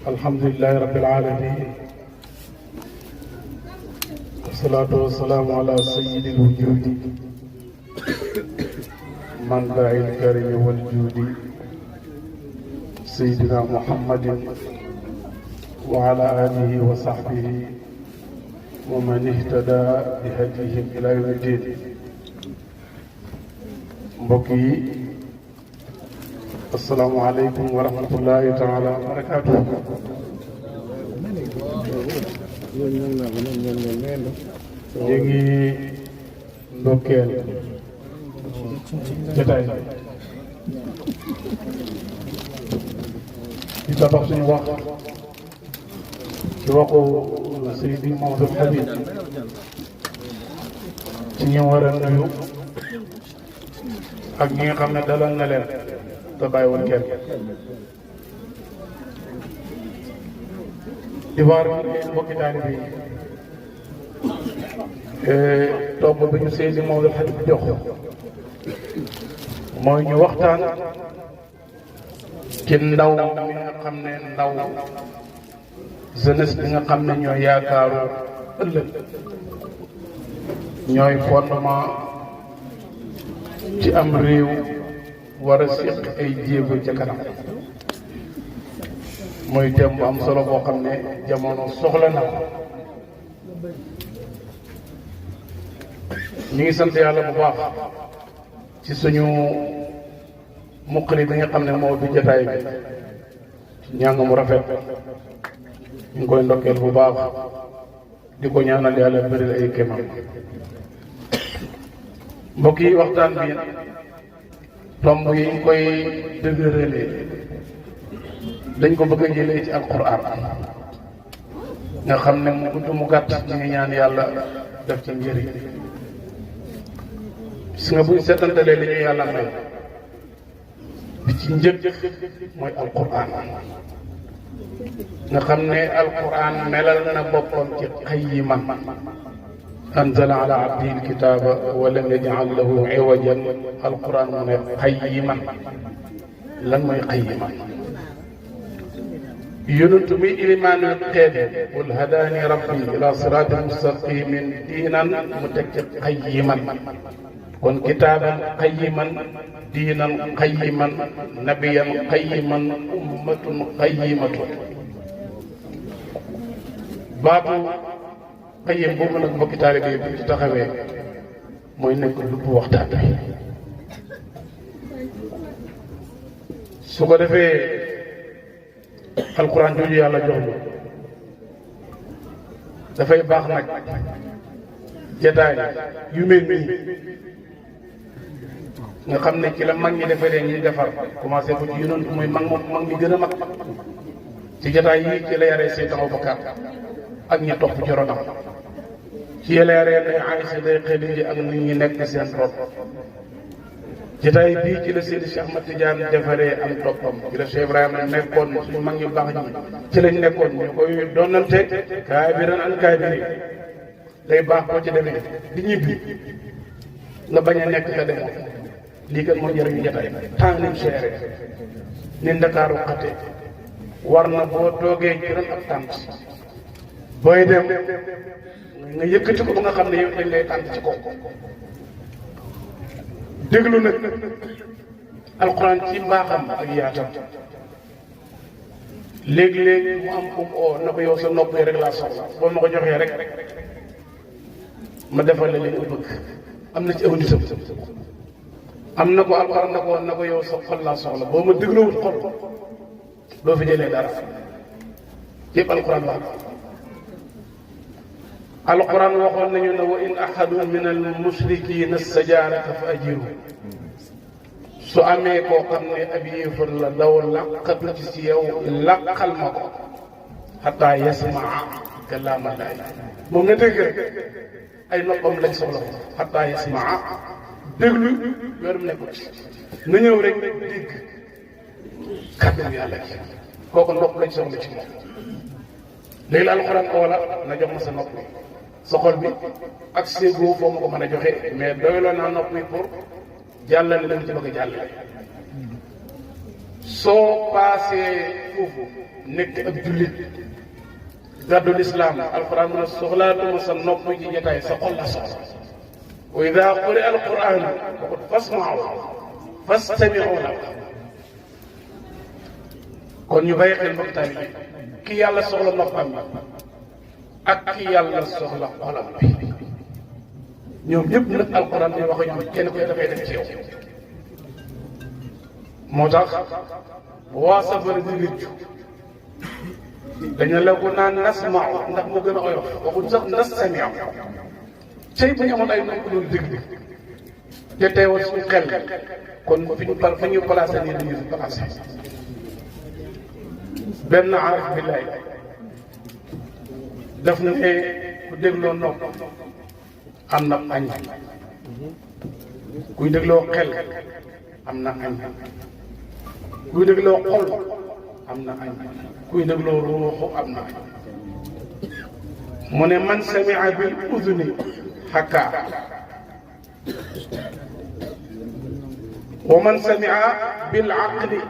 الحمد لله رب العالمين والصلاة والسلام على سيد الوجود منبع الكرم والجود سيدنا محمد وعلى آله وصحبه ومن اهتدى بهديهم إلى يوم الدين. mbokk yi asalaamaaleykum wa rahmatullahi taala wa barakaatuh. ñu ngi ndokkeel jotaay di tabax suñu wax ci waxu Seydi Mamadou Habib ci ñu war a nuyu ak ñi nga xam ne dalal na leen te bàyyiwul kenn di waar mbokki taalibe yi tomb bi ñu Seydi Mamadou Habib jox mooy ñu waxtaan ci ndaw mi nga xam ne ndaw jeunesse bi nga xam ne ñooy yaakaaru ëllëg ñooy fondement ci am réew war a séq ay jéego ca kanam mooy thème bu am solo boo xam ne jamono soxla na ko. ñu ngi sant yàlla bu baax ci suñu muqali bi nga xam ne moo bi jataay bi ñàng mu rafet ñu ngi koy ndokkeel bu baax di ko ñaanal yàlla bëril ay kéemam. mbokk yi waxtaan bi tomb yi ñu koy dëgërale dañ ko bëgg a jëlee ci alquran nga xam ne mu gudd mu gàtt ñu ngi ñaan yàlla def ci njëriñ. gis nga buñ seetantalee li ñu yàlla may bi ci njëkk mooy alquran nga xam ne alquran melal na boppam ci qayyiman anzala ala abdihi alkitaba wa lam yaj'al lahu iwajan. alquran mu ne qayyiman. lan mooy qayyiman? yonent bi ilimaanul xeet qul hadaani rabbi ila siraatin mustaqimin diinan mu teg ci qayyiman. kon kitaaban qayyiman, diinan qayyiman, nabiyan qayyiman, ummatun qayyimatun. baatu qayyim boobu nag mbokki taalibe bi ci taxawee mooy nekk lupp waxtaan bi. su ko defee alquran jooju yàlla jox ñu dafay baax nag jataay yu mel nii nga xam ne ci la mag ñi defaree ñi defar commencé ko ci yonent mooy mag mi gën a mag ci jataay yi ci la yaree Seydina Abubakar ak ñi topp ci ronam ci la yaree day Aysa day Xadiija ak nit ñi nekk seen rob. jataay bii ci la Seydi Cheikh Ahmad Tidiane defaree am toppam ci la Cheikh Ibrahima nekkoon suñu mag ñu baax ñi ci lañ nekkoon ñu koy doonante kaabiran an kaabiri. day baax boo ci demee di ñibbi nga bañ a nekk ka demoon lii kat moo jëriñu jataay temps nañ seere ni Ndakaaru xate war na boo toogee ci ron ab tànt booy dem nga yëkkati ko ba nga xam ne yow dañ lay tànt ci kaw déglu nag alxuraan ci mbaaxam ak yaatam. léegi-léegi mu am ko oo na ko yow sa nopp yi rek laa soxla boo ma ko joxee rek ma defal la li nga bëgg. am na ci aw nitam am na ko alxuraan na ko yow sa xol laa soxla boo ma dégluwul xol doo fi jëlee dara yëpp alxuraan wax. alquran waxoon nañu ne wa in ahadun min al mushrikina stajaaraka fa ajiru. su amee koo xam ne ab yéefar la daw laqatu ci si yow laqal ma ko xataa yasmaa kalaama laay moom na dégg rek ay noppam lañ soxla ko xataa yasmaa déglu weerum nekkul ci na ñëw rek dégg kàddu yàlla gi kooku nopp lañ soxla ci moom. léegi la alquran ko wala na jox ma sa nopp sa xol bi ak séegoo foo ma ko mën a joxe mais doyloo naa nopp bi pour jàllale lañ ci bëgg a jàllale. soo paasee foofu nekk ab jullit gàddu lislaam alquran mu ne soxlaatuma sa nopp ci jotaay sa xol la soxla wa ida quri alquran faqad fasma'u fastami'u lahu kon ñu bàyyi xel mboktaan yi ki yàlla soxla noppam bi ak ki yàlla soxla xolam bi ñoom ñëpp nag alquran di wax ñoom kenn koy dafay def ci yow moo tax waa safara di rëccu dañu la ko naan nasma'u ndax mu gën a oyof waxuñ sax nastami'u cey bu ñu amoon ay nopp doon déglu te teewal suñu xel kon fi ñu placé nii dañuy placé benn aarif billaay daf na ne ku dégloo nopp am na añ kuy dégloo xel am na añ kuy dégloo xol am na añ kuy dégloo ruuxu am na añ mu ne man samia bil uduni xakka wa man samia bil aqli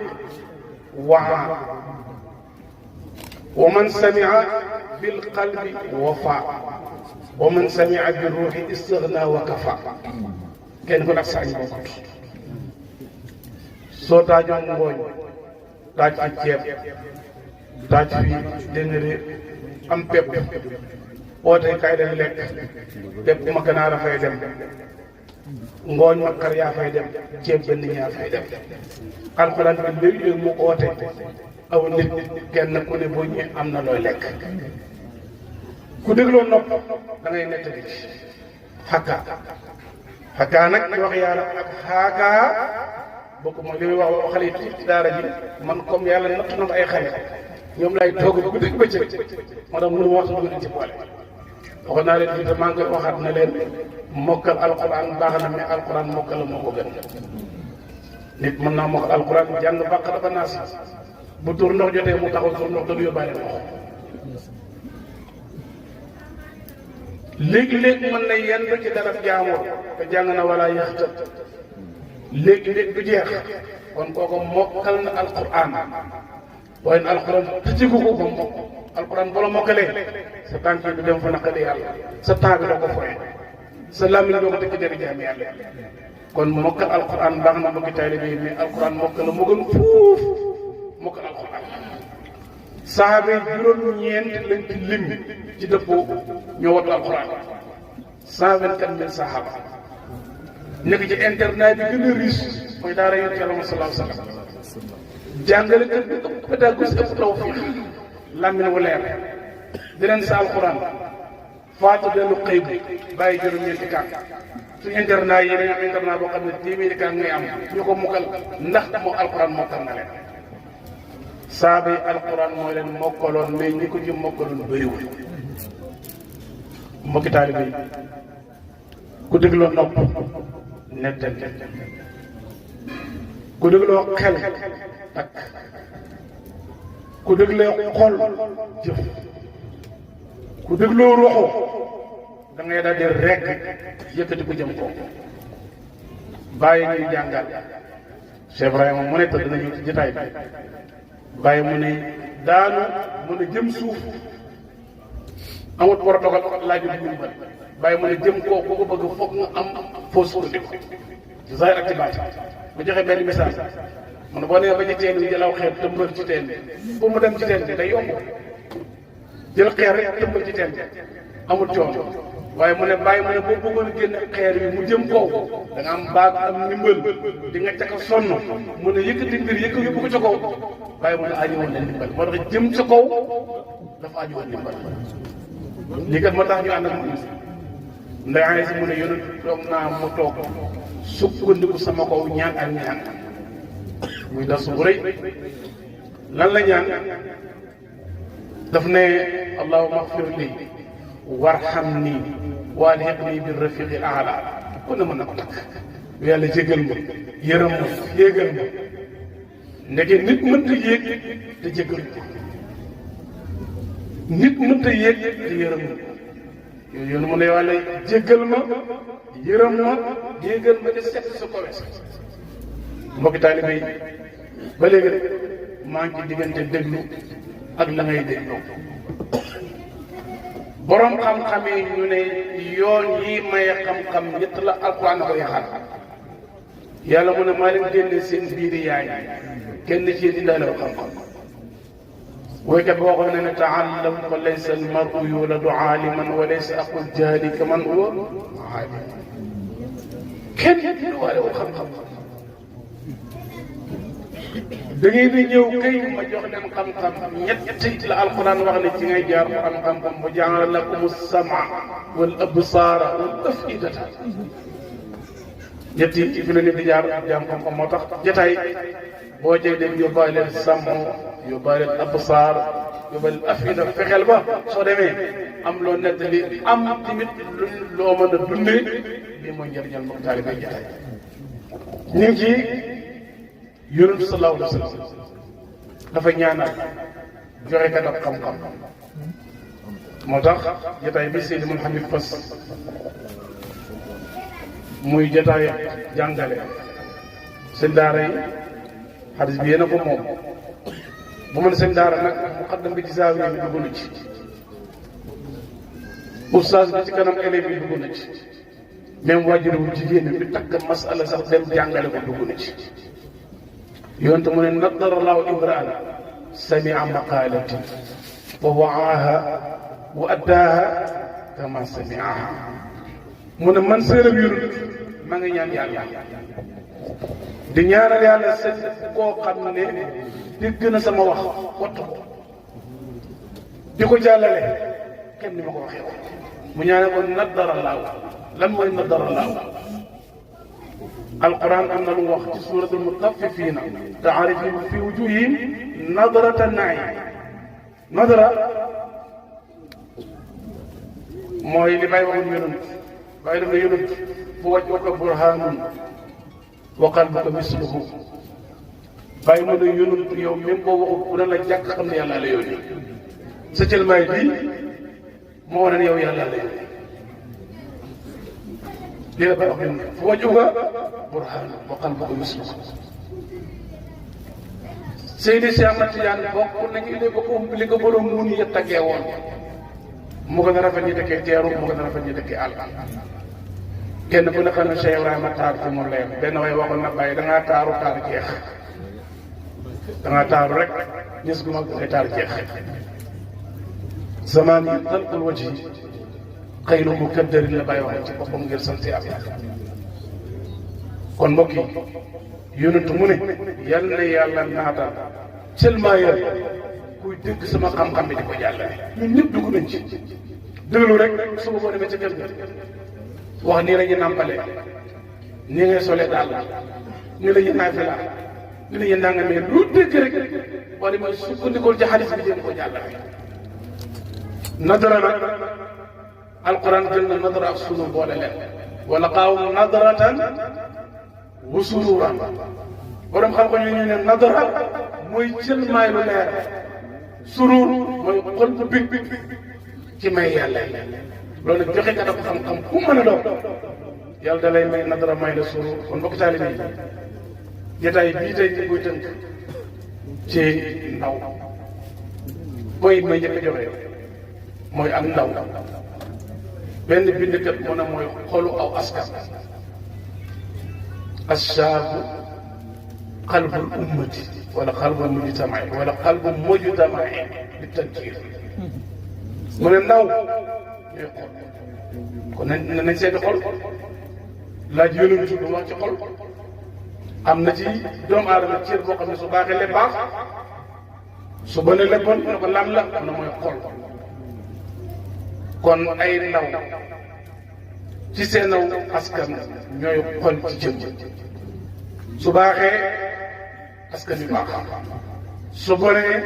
waa wa man samia bil qalbi wafa wa man samia bi ruuxi istighna wa kafa kenn ku nekk sañ bokkut soo taajoon ngooñ taaj fi ceeb taaj fi dëngëre am pepp oote kay dem lekk pepp ma ganaar a fay dem ngooñ ma xar yaa fay dem ceeb benn ñaa fay dem alxuraan bi léegi mu oote aw nit kenn ku ne boo ñëwee am na looy lekk ku dégloo nopp da ngay nettali xakkaa nag di wax yàlla ak xaakaa bokk mooy li muy wax xale yi ci daara ji man comme yàlla natt na ay xale ñoom lay toog bu dégg bëccëg moo tax mënu ma wax dugg nañ ci boole waxoon naa leen fii te maa ngi koy waxaat ne leen mokkal alquran baax na mais alquran mokkal moo ko gën nit mën naa mokkal alquran jàng bàqara ba naas bu tur ndox jotee mu taxaw tur ndox dëgg yóbbaale ndox léegi-léegi mën na yenn ci dara jaamoo te jàng na wala yaxtat léegi-léegi du jeex kon kooku mokkal na alquran waaye ne alquran tëjigu ko ba mokk alquran bu la mokkalee sa tànk yi du dem fa naqadi yàlla sa temps bi doo ko foye sa làmmiñ doo ko tëkk jëri jaam yàlla kon mokkal alquran baax na mbokki taalibe yi mais alquran mokkal la moo gën fuuf mokkal alquran sahaaba yi juróom-ñeent lañ ci lim ci dëppoo ñoo wattu alquran 124 000 sahaaba nekk ci internat bi gën a riche mooy daara yonent Yàlla sallallahu alayhi wa sallam jàngale kër bi ëpp pédagogie ëpp tawfiq làmmiñ wu leer di leen sa alquran faatu dellu xëy bu bàyyi juróom-ñeenti kan su internat yi dañu am internat boo xam ne téeméeri kan ngay am ñu ko mokkal ndax moo alquran mokkal na leen saaba yi alquran mooy leen mokkaloon mais ñi ko ci mokkaloon bëriwul mbokki taalibe yi ku dégloo nopp nettali ku dégloo xel takk ku dégloo xol jëf ku dégloo roxo da ngay daal di rekk yëkkati ko jëm ko bàyyi ñuy jàngal Cheikh Ibrahima mu ne tëdd nañu ci jotaay bi bàyyi mu ne daanu mu ne jëm suuf amut protocole laaju dimbal bàyyi mu ne jëm koo ku ko bëgg foog nga am fausse sukkandiku ci zahir ak ci baati bu joxe benn misaal mu ne boo nee ba ci teen bi jëlaw xeer tëmbal ci teen bi pour mu dem ci teen bi day yomb jël xeer rek tëmbal ci teen bi amul coono waaye mu ne bàyyi mu ne boo bëggoon génn xeer yi mu jëm kaw da nga am baag am ndimbal di nga caka sonn mu ne yëkkati mbir yóbbu ko ca kaw bàyyi mu ne aajo woon na ndimbal moo tax jëm ca kaw dafa aajo woon ndimbal lii kat moo tax ñu ànd ak moom nday ane si mu ne yonent toog naa mu toog sukkandiku sama kaw ñaan ak ñaan muy das bu rëy lan la ñaan daf ne allahumma xfir li warhamni walhiqni bi rafiqi al-a'la ku ne mën na ko takk yàlla jégal ma yërëm ma yéegal ma ndeke nit mënta yéeg te jégal ko nit mënta yéeg te yërëm ma yooyu yoonu mu ne wàlla jégal ma yërëm ma yéegal ma te set sa kowe mbokki taalibe yi ba léegi rek maa ngi ci diggante déglu ak la ngay déglu borom xam-xam yi ñu ne yoon yi maye xam-xam ñett la alquran ko yaxal yàlla mu ne maa leen génne seen biiri yaay kenn ci yéen indaale xam-xam woykat boo xam ne taallam fa laysa almaru yuladu aaliman wa laysa aqul jaahili kaman huwa aalim kenn duwaale wu xam-xam da ngay di ñëw kay ma jox leen xam-xam ñett la alquran wax ne ci ngay jaar mu am xam-xam bu jàngala lakum sama wal absaara wal afidata ñett yi fi la nit di jaar jaam xam-xam moo tax jotaay boo cay dem yóbbaaleel sàmm yóbbaaleel absaar yóbbaaleel afida fexeel ba soo demee am loo nettali am tamit loo mën a dundee lii mooy njëriñal mbokk taalibe jotaay ñu ngi ci yonent sallallahu alayhi wa sallam dafa ñaanal joxe kat ak xam-xam moo tax jotaay bi Seydi Mouhamed Fass muy jotaay jàngale seen daara yi xadis bi yéen a ko moom bu mën seen daara nag muqaddam bi ci zaawiya bi dugg na ci oustaz bi ci kanam élève yi dugg na ci même waajuru jigéen bi takk masala sax dem jàngale ko dugg na ci yonte mu ne nadara allahu imraan samia maqaalati wa wa'aaha wa addaaha kama samiaha mu ne man séeram yonent ma ngi ñaan yàlla di ñaanal yàlla seen koo xam ne dégg na sama wax wattu ko di ko jàllale kenn ni ma ko waxee mu ñaane ko nadara allahu lan mooy nadara allahu alquran am na lu mu wax ci suuratul mutaffifiina taarifu fi wujuhihim nadrata naim nadara mooy li bàyyi waxul yonent bàyyi def na yonent fu wajhuka burhaanun wa qalbuka misluhu bàyyi mu ne yonent yow même boo waxul ku ne la jàkk xam ne yàlla la yónni sa cëlmaay bii moo wane ne yow yàlla la yónni lii la bàyyi wax yonent fu wajhuka burhaanun wa qalbuka misluhu Seydi Cheikh Ahmad Tidiane bokk nañu idée ba ko li ko borom mun ya taggee woon mu gën a rafet ñi dëkkee teeru mu gën a rafet ñi dëkkee àll kenn ku ne xam ne Cheikh Ibrahima taar fi mu leer benn way waxoon na bàyyi dangaa taaru taar jeex dangaa taaru rek gis gu mag dangay taar jeex zaman yi talqul wajhi xayru mukaddarin la bàyyi waxoon ci boppam ngir sant yàlla kon mbokk yi yonent mu ne yal na yàlla naatal seulement yàlla kuy dégg sama xam-xam bi di ko jàllale ñun ñëpp dugg nañ ci déglu rek suba boo demee ca kër ga wax nii la ñu nàmpalee nii ngay solee daal nii la ñu naafila nii la ñu nangamee lu dégg rek boo demee sukkandikool ci xadis bi jéem ko jàllale nadara nag alquran jël na nadara ak sunu boole leen wala qaaw nadaratan wa sururan borom xam ko ñu ne nadara mooy jël maay lu leer surur mooy xol bu big ci may yàlla loolu nag joxe kat ak xam-xam ku mën a doon yàlla da lay may nadara may la surur kon mbokk taalibe yi jotaay bii tey ñu koy tënk ci ndaw mooy may njëkk a joxe mooy ak ndaw benn bindkat mu ne mooy xolu aw askan ashaabu qalbul ummati wala qalbul mujtama'i wala qalbul mujtama'i bi tankiir mu ne ndaw ñooy xol kon nañ seeti xol laaj yonent du wax ci xol am na ci doomu aadama cër boo xam ne su baaxee lépp baax su bonee lépp bon mu ne ko lan la am na mooy xol kon ay ndaw ci seenaw askan ñooy xol ci jëm su baaxee askan wi baax su bonee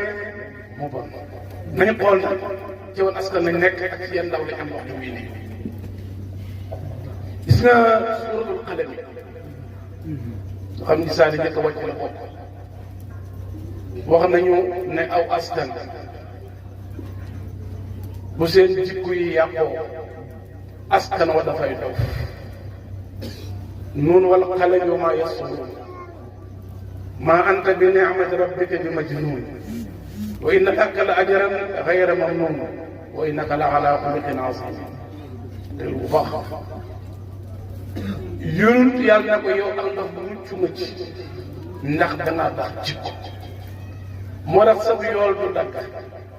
mu bon nañu xool nag ci woon askan lañ nekk ak ci yenn ndaw lañ am waxtu bii nii gis nga suuratul qalam xam ni saa di njëkk a wàcc la bokk wax nañu ne aw askan bu seen jikko yi yàqoo askan wa dafay dof noonu wala xale yoo maa yasuruun ما أنت بنعمة ربك بمجنون وإن لك لأجرا غير ممنون وإنك لعلى خلق عظيم del bu baax yonent yàlla na ko yow ak ndax mucc nga ci ndax dangaa baax jikko moo tax sab yool du dakk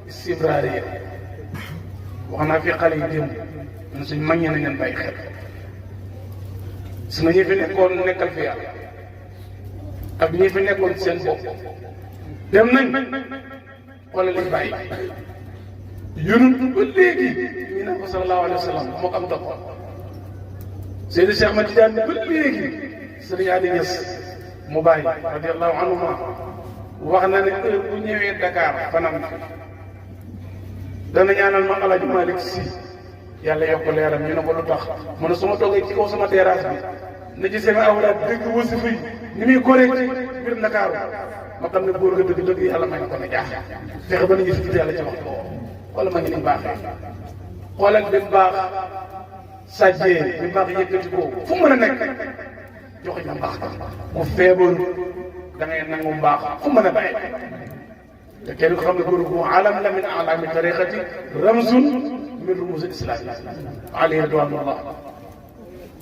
istibraariya wax naa fi xale yi démb ñun suñ mag ñi na ngeen bàyyi xel su nga ñi fi nekkoon nekkal fi yàlla ak ñi fi nekkoon seen bopp dem nañ wala liñ bàyyi yonent ba léegi ñu ne ko sallallahu alayhi wa sallam moo ko am topp Seydi Cheikh Ahmad Tidiane ba léegi Sëriñ Ali Ñas mu bàyyi radiyallahu anhuma wax na ne heure bu ñëwee Dakar fanam dana ñaanal ma Alaaji Malick Si yàlla yokk leeram ñu ne ko lu tax mu ne su ma toogee ci kaw sama terrasse bi na ci seen awraat dëgg wasifa yi ni muy correct biir Ndakaaru ma xam ne góor nga dëgg yàlla may na ko ne jaax fexe ba nañu si tudd yàlla ci waxtu boobu wala ma ngi ni baaxee xoolal bi baax sajjee bi baax yëkkati ko fu mën a nekk joxe na mbaax ku feebar da ngay nangu mbaax fu mën a bàyyi te kenn ko xam ne góor gu alam la min alami tariqati ramzun min rumuzi islam alayhi ridwanullah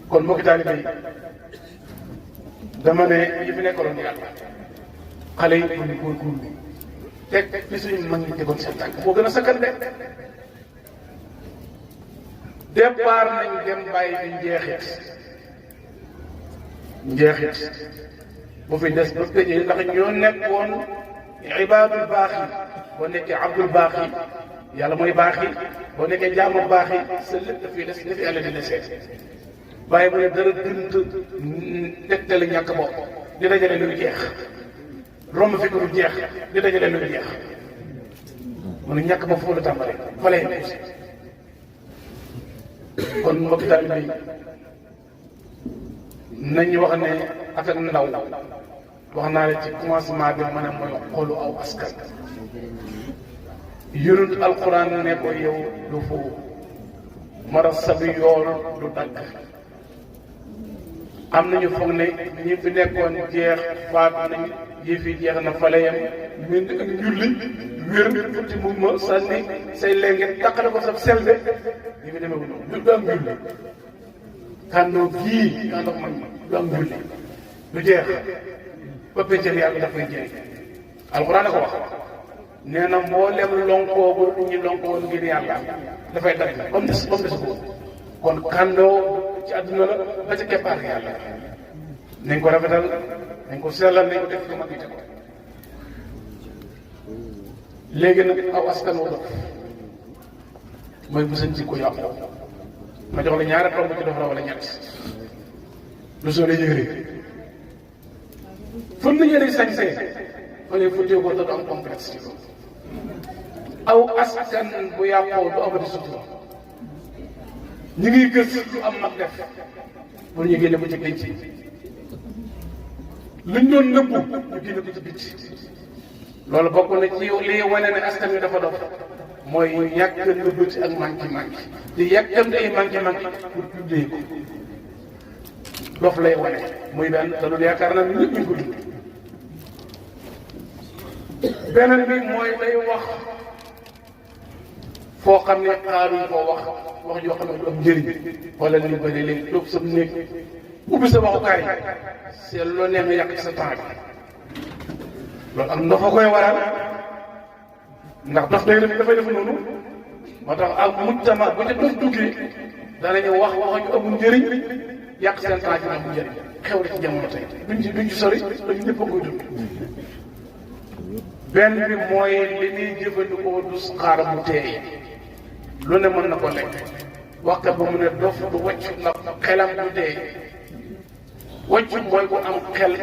kon mbokki taalibe yi dama ne ñi fi nekkaloon yàlla xale yi ñu góorgóorlu teg li suñu mag ñi tegoon seen tànk moo gën a sakkan de départ nañ dem bàyyi fi njeexit bu fi des ba tëjee ndax ñoo nekkoon ibaadul baax yi boo nekkee abdul baax yi yàlla mooy baax yi boo nekkee jaamu baax yi sa lépp dafay des ni fi yàlla dina seet bàyyi mu ne dara dënt tegtale ñàkk bopp di dajale luy jeex romb fi ko lu jeex di dajale luy jeex mu ne ñàkk bopp foofu la tàmbale fa lay poussé kon mbokki taalibe yi nañu wax ne affaire ndaw wax naa la ci commencement bi ma ne mooy xolu aw askan yonent alquran ne ko yow du foofu mara sabi yool du dagg am nañu foog ne ñi fi nekkoon jeex faatu nañ yi fi jeex na fale yam min ak njulli wér futti mu ma sànni say léegi taqale ko sa selbe ñi fi demee du am njulli kàndoo gii kàndoo mag du am njulli du jeex ba péccël yàlla dafay jeex alxuraan a ko wax nee na mboolem lonkoobu ñi lonkowoon ngir yàlla dafay dagg comme des ko kon kàndoo ci àdduna la ba ca keppaar yàlla nañ ko rafetal nañ ko sellal nañ ko def ko mag yi ko léegi nag aw askan wu dof mooy bu seen jikko yàqu ma jox la ñaari tomb ci dof la wala ñett lu soo la yëgri fun la yëre sañsee fa lay futtee ko te du am complexe ci loolu aw askan bu yàqoo du amati sutura ñu ngi gës lu am mag def pour ñu génne ko ci denc luñ doon nëbbu ñu génne ko ci bitti loolu bokk na ci lii wane ne askan wi dafa dof mooy ñàkk nëbbati ak manqué di yàkkamte ay manqué pour tuddee ko dof lay wane muy benn te loolu yaakaar naa ne ñëpp ñu ko dund beneen bi mooy day wax foo xam ne xaaruñ koo wax joo xam ne du am njëriñ wala li bëri léegi toog sa néeg ubbi sa waxukaay c'est loo nee nga yàq ci sa temps bi loolu am ndox a koy waral ndax dox day dafay def noonu moo tax ak mujtama bu ca doon duggee danañu wax ñu amul njëriñ yàq seen temps ci amul njëriñ xew la ci jamono tey duñ ci sori dañu ñëpp a koy dund benn bi mooy li ñuy jëfandikoo du xaar mu teey lu ne mën na ko lekk waxkat ba mu ne dof du wàcc ndax xelam du teey wàcc mooy ku am xel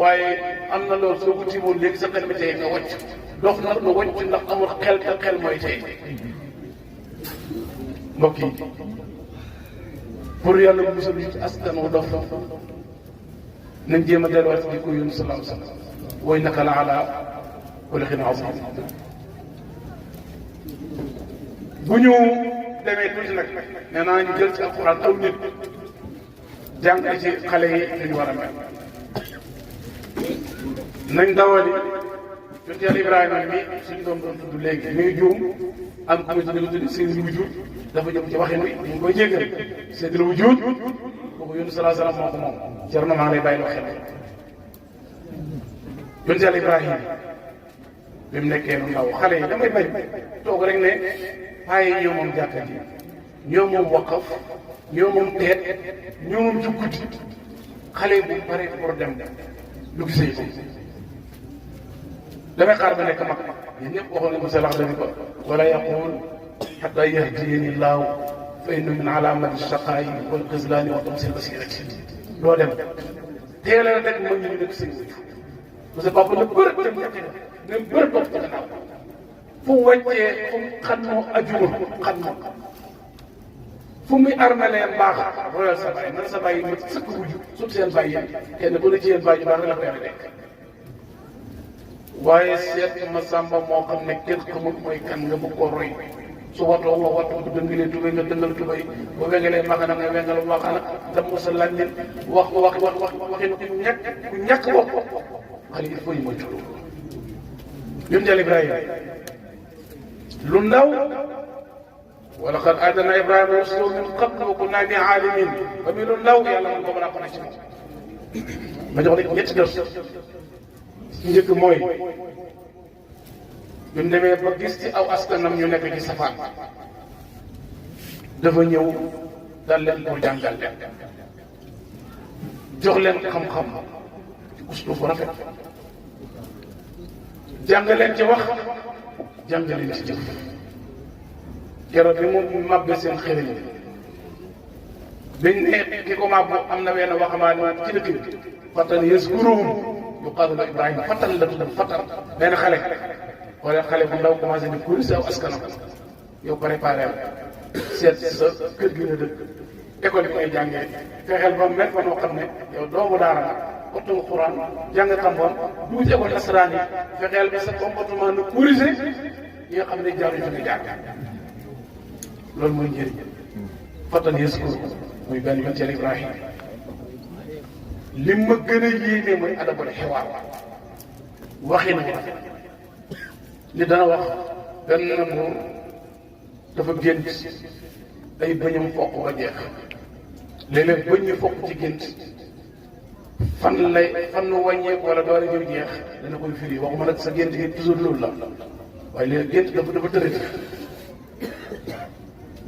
waaye am na loolu soo ko tiimoon léegi sa xel mi teey nga wàcc dof nag du wàcc ndax amul xel te xel mooy teey mbokk yi pour yàlla musal ñu ci askan wu dof nañ jéem a delluwaat ci ko yónni salaam salaam way naka la ala xuluqin azim bu ñu demee tuuti nag nee naa ñu jël ci alquran aw nit jàng ci xale yi li ñu war a mel nañ dawali yonent Yàlla Ibrahima mi suñu doom doon tudd léegi mi ngi juum am ku ci dëgg tudd Seydil Wujud dafa jëm ci waxin wi ñu ngi koy jéggal Seydil Wujud kooku yonent salaa salaam moo ko moom Cerno maa ngi lay bàyyi loo xel yonent Yàlla Ibrahima bi mu nekkee lu ndaw xale yi damay bañ toog rek ne paaye ñoo moom jàkka ji ñoo moom waqaf ñoo moom teet ñoo moom jukkuti xale yi bu pare pour dem lu gisee ko damay xaar ba nekk mag yéen ñëpp waxoon nañu sa lax dañu ko wala yaqul xata yahdiyani llaahu fa inna min alaamati shaqaa'i wal xizlaani wa tamsil basirati doo dem teel a rek mag ñu nekk seen wujj parce que papa la bërët dem ñàkk ne bërët topp ci gannaaw fu mu wàccee fu mu xannoo ajuma xannoo fu muy armalee mbaax royal sa bàyyi man sa bàyyi ma sëkk wujj sut seen bàyyi yéen kenn ku ne ci yéen bàyyi baax la ko yàlla nekk waaye seet ma sàmba moo xam ne kenn xamul mooy kan nga bëgg koo roy su watoo nga watoo bu dëngalee tubéy nga dëngal tubéy bu wengalee maxana nga wengal maxana damm sa làmmiñ wax waxin ku ñàkk bopp xale il faut ñu moytu loolu yonent Yàlla Ibrahima lu ndaw wala qad aatana Ibrahima rusulahu min qablu wa kunna bihi aalimin ba muy lu ndaw yàlla man boobu laa ko ne ci moom ma jox la ñetti gës njëkk mooy bi mu demee ba gis ci aw askanam ñu nekk ci safaan dafa ñëw dal leen pour jàngal leen jox leen xam-xam ci uslub bu rafet jàng leen ci wax jàng leen ci jëf keroog bi mu màbbe seen xëriñ biñ ne ki ko màbbu am na wenn waxambaane ci dëkk bi fatan yazkuruhum yuqaalu la Ibrahima fatal la tudd fatal benn xale wala xale bu ndaw commencé di kuréel si aw askanam yow préparé seet sa kër gi nga dëkk école yi koy jàngee fexeel ba mel fa noo xam ne yow doomu daara la wattu nga Quran jàng xam-xam dugg ci école nasaraan yi fexeel ba sa comportement na corrigé yi nga xam ne jaaruñu fi nga jaar loolu mooy njëriñ fatal yaskur muy benn yonent Yàlla Ibrahima li ma gën a yéeme mooy adabul xiwaar waxin ko li dana wax benn buur dafa gént ay bëñam fokk ba jeex léeg-léeg bëñ ñu fokk ci gént fan nu wàññeeku wala doole jiw jeex dana koy firi waxuma nag sa gént gi toujours loolu la waaye léegi gént dafa tërëti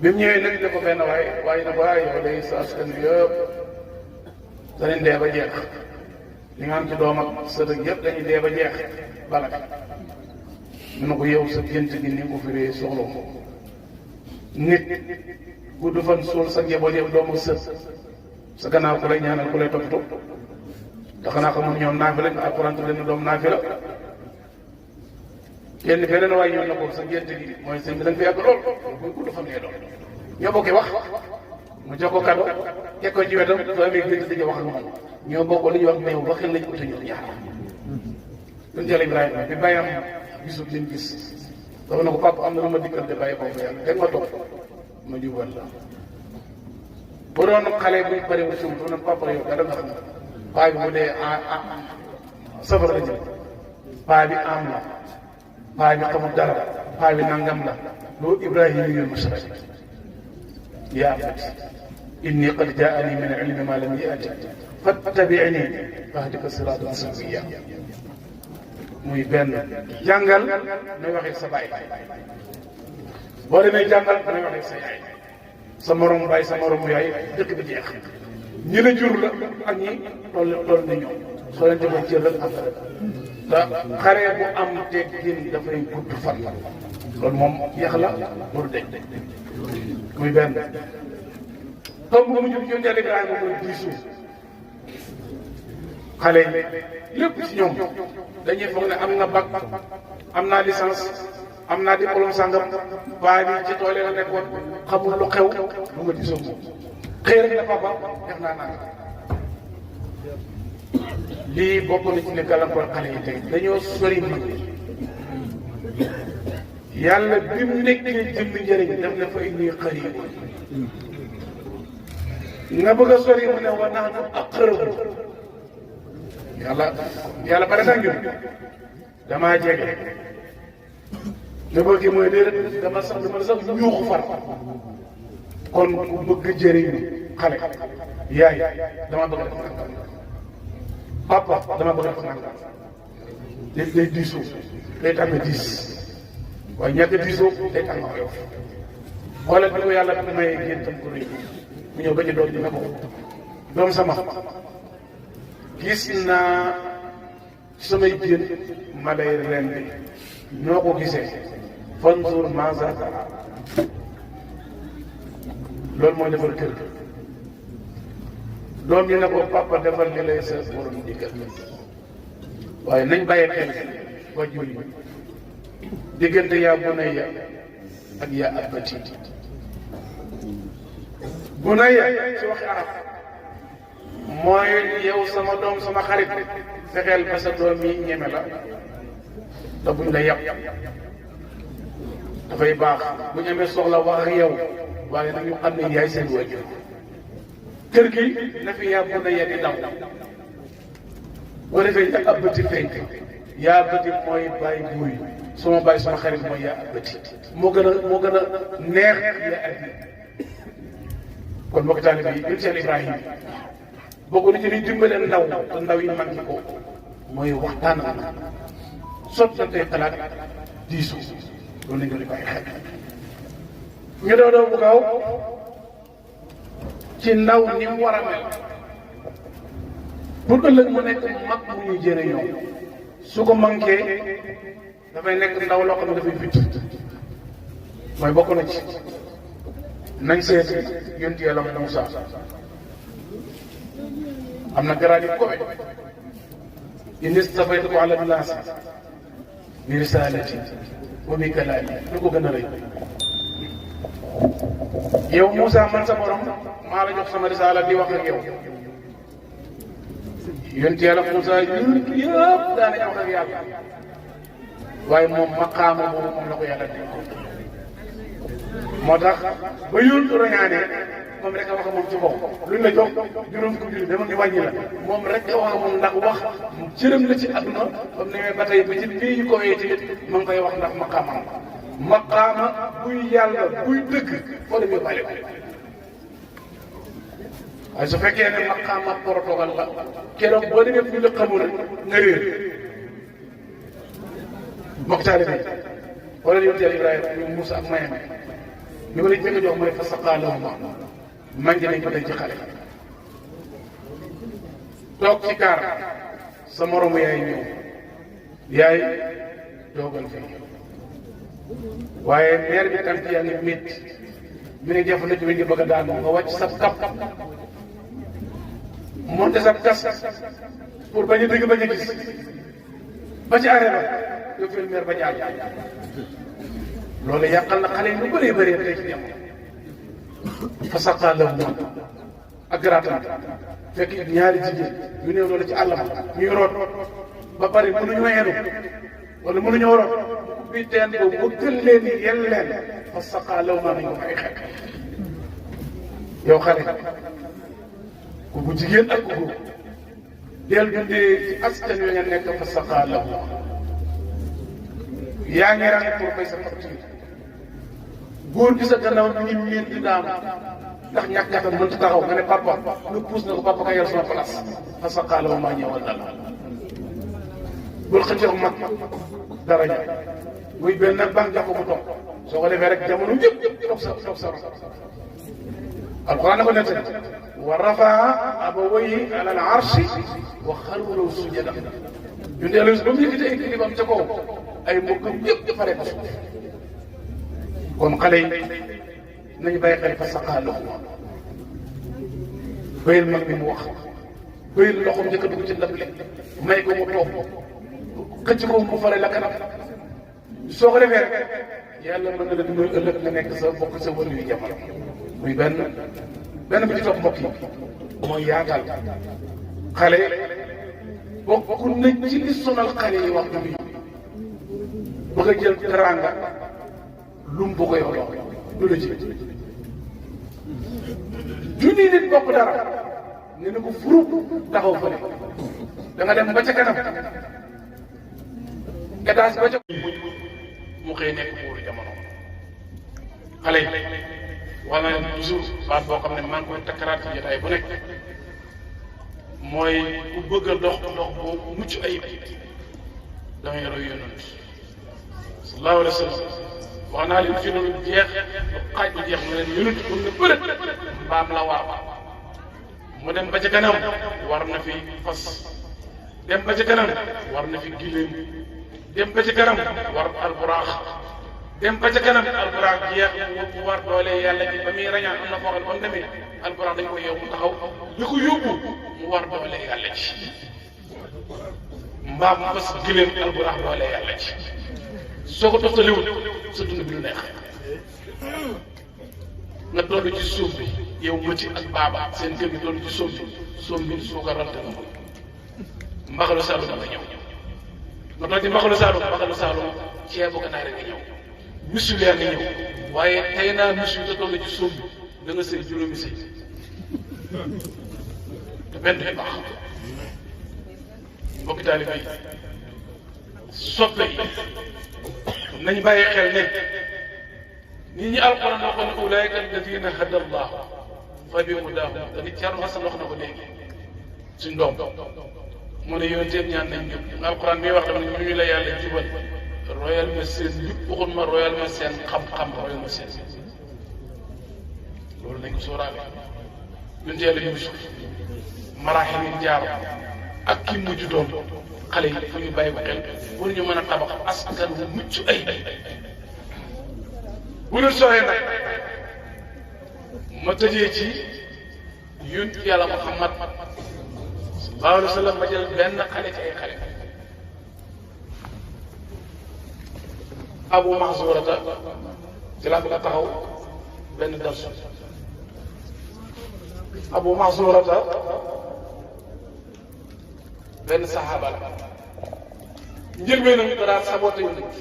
bi mu ñëwee nag ne ko benn waaye na ko waaye yow day sa askan bi yëpp danañ dee ba jeex li nga am ci doom ak sët ak yëpp dañuy dee ba jeex bala mu ne ko yow sa gént gi ni ko firee soxla ko nit gudd fan suul sa njaboot yëpp doom ak sët sa gannaaw ku lay ñaanal ku lay toppatoo te xanaa xamul ñoom naafi lañ alxuraan tuddee na doom naafi la kenn beneen waaye ñoom na ko sa gént gi mooy sëñ bi da nga fi yàgg lool muy gudd fan ngay doon ñoo bokki wax mu jox ko kado teg ko ci wetam soo amee gént dañuy wax ak moom ñoo bokk li ñuy wax mais waxin lañ uti ñoom ñaar yonent Yàlla Ibrahima bi bàyyam gisul liñ gis dafa ne ko papa am na lu ma dikkal de bàyyi ko fa yàlla kenn ma toog ma jubal la bu doon xale buy bëri wu suum du papa yow dara nga xam paa bi bu dee safara la jëm paa bi am la paa bi xamul dara paa bi nangam la loolu Ibrahima yi ngeen masara yaa abati inni qad jaani min ilmi ma lam yaati fattabi'ni ahdika siratan sawiyya muy benn jàngal nay waxee sa baay boo demee jàngal nay waxee sa yaay sa morom baay sa morom yaay dëkk bi jeex ñi la jur la ak ñi toll na ñoom soo leen joxee cër rek am te xare bu am teggin dafay gudd fan loolu moom yéex la bul deñ muy benn tomb bu mu jóg yonent Yàlla Ibrahima mooy diisu xale yi lépp ci ñoom dañuy foog ne am na bac am naa licence am naa diplôme sangam baa bi ci tool yi la nekkoon xamul lu xew lu nga diisoo moom xëy rek na papa def naa naan lii bokk na ci ne gàllankoor xale yi tey dañoo sori nit ñi yàlla bi mu nekkee jënd njëriñ def na fa inni xariib nga bëgg a sori mu ne wa nahnu aqrabu yàlla pare sax ngir damaa jege te bëgg mooy déedéet dama sax ñuuxu far kon ku bëgg jëriñ xale yaay dama bëgg def nangam papa dama bëgg def nangam day diisoo day tax nga diis waaye ñàkk diisoo day tax nga oyof xoolal bi ko yàlla bi mayee génn tam ko rëy mu ñëw ba ci doom dina ko doom sama gis naa samay jën ma lay rendi noo ko gisee fanzur maaza tara loolu mooy defar kër gi doom yi ne ko papa defal li lay sa borom digal waaye nañ bàyyi xel wajur yi diggante yaa bunayya ak yaa abati bunayya ci waxi arab mooy yow sama doom sama xarit fexeel ba sa doom yi ñeme la te buñ la yàpp dafay baax bu ñu amee soxla wax ak yow waaye nag ñu xam ne yaay seen wajur kër gi na fi yaa bunayya di daw boo defee yaa abati fenk yaa abati mooy bàyyi buuy suma bàyyi suma xarit mooy yaa abati moo gën a neex yaa abati kon mbokk taalibe yi yéen seen Ibrahima bokk na ci liy dimbale ndaw te ndaw yi mag ñi ko mooy waxtaan ak sottante xalaat diisu loolu lañ ko di bàyyi xel ñu doon bu gaaw ci ndaw ni mu war a mel pour ëllëg mu nekk mag mu ñuy jëriñoo su ko manqué dafay nekk ndaw loo xam ne dafay fitt mooy bokk na ci nañ seeti yonent Yàlla Muusaa am na garaat yu kowe inni stafaytuka ala nnaasi bi risaalati wa bi kalaami lu ko gën a rëy yow Moussa man sa borom maa la jox sama risaala di wax ak yow yonent Yàlla Moussa yonent yëpp daanañ wax ak yàlla waaye moom maqaama boobu moom la ko yàlla dégg moo tax ba yóntu rañaane moom rek a wax moom ci bopp luñ la jox juróom ko junni dama ñu wàññi la moom rek a wax moom ndax wax cërëm la ci àdduna ba mu demee ba tey ba ci bii ñu ko wee tamit ma ngi koy wax ndax maqaama buy yàlla buy dëgg foo dem yóbbaale ko waaye su fekkee ne maqaama protocole la keroog boo demee fu ñu la xamul rek nga réer mbokk taalibe bi wala yonent Yàlla Ibrahima ñu Muusa ak mayam li ma la jëkk a jox mooy fa saqaa lahumaa mangi nañ ko tey ci xale toog ci kaar sa moromu yaay ñëw yaay toogal fii waaye meer bi tànk yaa ngi métti mi ngi jëf nit mi ngi bëgg a daanu nga wàcc sa kap monte sa kas pour bañ a dégg bañ a gis ba ci arrêt ba nga fil meer ba jaar loolu yàqal na xale yi lu bëree bëree tey ci jamono fa saqaa lahumaa ak garaatam fekk ñaari jigéen yu néew loolu ci àll ba ñuy root ba pare mënuñoo yenu wala mënuñoo root bi teen boobu wëggal leen yel leen fa saqaa lahumaa nañ ko fay xeet yow xale ku bu jigéen ak ku góor del dundee ci askan wi nga nekk fa saqaa lahumaa yaa ngi rang pour fay sa facture góor gi sa gannaaw ñu miin di daanu ndax ñàkkatam mënta taxaw nga ne papa lu puus na ko papa ka yor sama place fa saqaa lahumaa ñëwal dal bul xëccoo mag daraja muy benn banque jox ko mu toog soo ko defee rek jamono yëpp toog sa ron alquran na ko nettali wa rafaa abawayhi ala al arshi wa xarru lahu sujjadan ñu dellu si ba mu yëkkati ay kilifam ca kaw ay mbokkam yëpp pare ko suuf kon xale yi nañu bàyyi xel fa saqaa lahumaa bëyil mag bi mu wax bëyil loxoom njëkk a dugg ci ndab li may ko mu toog xëcc ko mu fare la kanam soo ko defee rek yàlla mën na la dimbali ëllëg nga nekk sa bokk sa wër yu jamono muy benn bi ci topp mbokk yi mooy yaatal xale bokk nañ ci li sonal xale yi waxtu bi bëgg a jël teranga lum bu ko yow lu la ci junni nit bokk dara nga ne ko furu taxaw fële da nga dem ba ca kanam étage ba ca mu xëy nekk buuru jamono. xale yi wax na leen toujours baat boo xam ne maa ngi koy takkaraat ci jotaay bu nekk mooy ku bëgg a dox boo mucc ayib da ngay roy yonent sallallahu alayhi wa sallam. wax naa leen fi loolu jeex xaaj bu jeex mu leen yonent pour nga bërët mbaam la war mu dem ba ca kanam war na fi fas dem ba ca kanam war na fi giléem dem ba ca kanam war alburaax dem ba ca kanam alburaax jeex mu war doole yàlla ji ba muy rañaan am na foo xam ne ba mu demee alburaax dañ koy yow mu taxaw li ko yóbbu mu war doole yàlla ji mbaam fas giléem alburaax doole yàlla ji soo ko toftaliwul sa dund bi lu neex nga toll ci suuf bi yow mëti ak baaba seen kër gi toll ci suuf bi suuf bi soo ko rante nga mbaxalu Saalum nga ñëw nga toll ci mbaxalu Saalum ceebu ganaar nga ñëw misu leer nga ñëw waaye tey naa misu te toll ci suuf bi da nga sëy juróomi sëy te benn bi baax mbokki taalibe yi soppe yi nañ bàyyi xel ne nit ñi alquran waxoon ne ulaayika alladina hada allah fa bi hudaahu da di Thierno Hassane wax na ko léegi suñ doom mu ne yonteem ñaan nañ ñëpp alquran bi wax dama ne ñu la yàlla jubal royal ma seen njub waxul ma royal ma seen xam-xam royal ma seen loolu nañ ko sóoraale yonte yàlla Yuusuf maraaxim yi jaar ak ki mujj doon xale yi fu ñu bàyyi ko xel pour ñu mën a tabax askan wu mucc ay bu ñu sooyee nag ma tëjee ci yonent yàlla Muhammad sallallahu alayhi wa sallam ma jël benn xale ci ay xale Abu Mahzurata ci laa bëgg a taxaw benn darsu Abu Mahzurata benn saxaaba la njëlbéenam da daan saboté yonent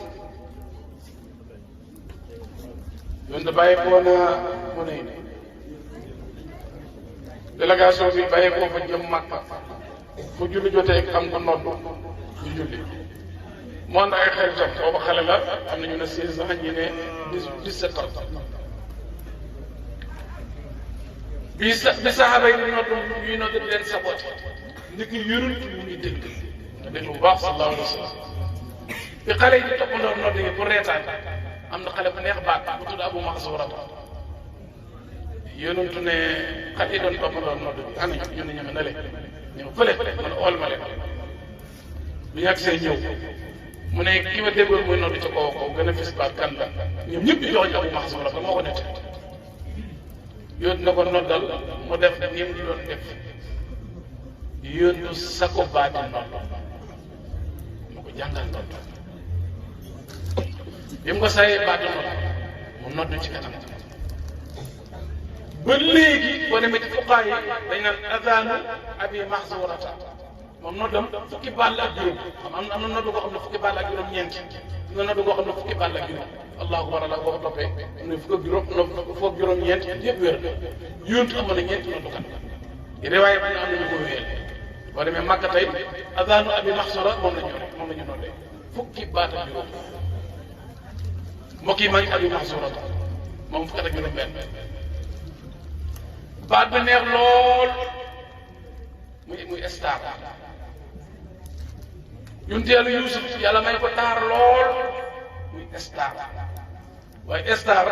bàyyi koo na mu ne délégation bi bàyyi koo fa jëm Makka fu julli jotee xam ko nodd ñu julli moo ànd ay xaritam boobu xale la am na ñu ne 16 ans ñi ne 17 ans bi saxaaba yi ñuy nodd di leen saboté ndiki yërul mu ngi dégg nga déglu bu baax sallallahu alayhi wa sallam bi xale yi di toppandoo nodd yi pour reetaan am na xale bu neex baat bu tudd Abu Mahzurata yonentu ne xale yi doon toppandoo nodd bi ana ñu ne ñeme na leen ñëw fële man ool ma leen bu ñàkk see ñëw mu ne ki ma déggoon muy nodd ci kaw kaw gën a fis baat kan la ñoom ñëpp di joxoñ Abu Mahzurata moo ko nette yóot na ko noddal mu def ni mu doon def yónnu sako baati nodd mu ko jàngal nodd bi mu ko sayee baati nodd mu nodd ci kanam ba léegi boo demee ci fuqaa yi dañ naan adanu Abi Mahzurata moom noddam fukki baal ak juróom am na nodd koo xam ne fukki baal ak juróom ñeent am na nodd koo xam ne fukki baal ak juróom allahu akbar allah boo ko toppee am na fukk ak juróom ñeent yëpp wér yóntu amoon na ñeenti noddukat riwaay bi am nañu ko wéer boo demee Makka tey adanu Abi Mahzura moom la ñu noddee fukki baat ak juróom mbokk yi maa ngi Abi Mahzurata moom fukki ak juróom benn baat bi neex lool muy star yonent Yàlla Yuusuf yàlla may ko taar lool muy star waaye star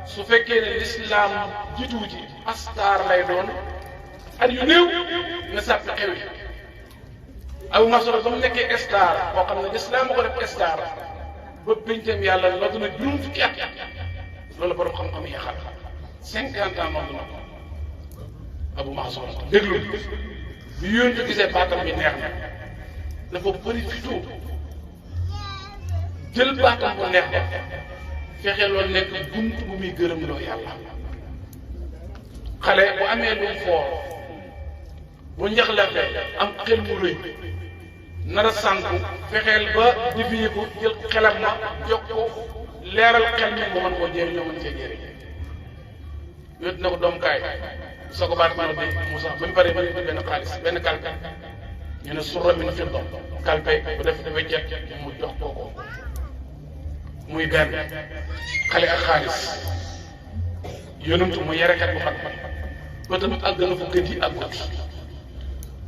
su fekkee ne lislaam jiitu ci star lay doon at yu néew nga sàppi xew yi Abu Mahzura ba mu nekkee star boo xam ne lislaam moo ko def star ba pénteem yàlla la duna juróom fukki at loolu borom xam-xam yi xam 50 ans moom na Abu Mahzura déglu bi yónni gisee baatam bi neex na dafa bëri fitoo jël baatam bu neex ba fexe loolu nekk bunt bu muy gërëm loo yàlla xale bu amee lu mu foor bu njaxlafee am xel mu rëy nar a sànku fexeel ba jëfee ko jël xelam ma jox ko leeral xel mi ba mën koo jëriñoo mën cee jëriñ yóot na ko doom kaay soo ko baat ma bi mu sax ba mu paree ba ñu benn xaalis benn kalkan ñu ne surra min fidda kalpe bu def weccet mu jox ko muy benn xale ak xaalis yonentu mu yarekat bu mag ba tamit àgg na fu gët yi àggut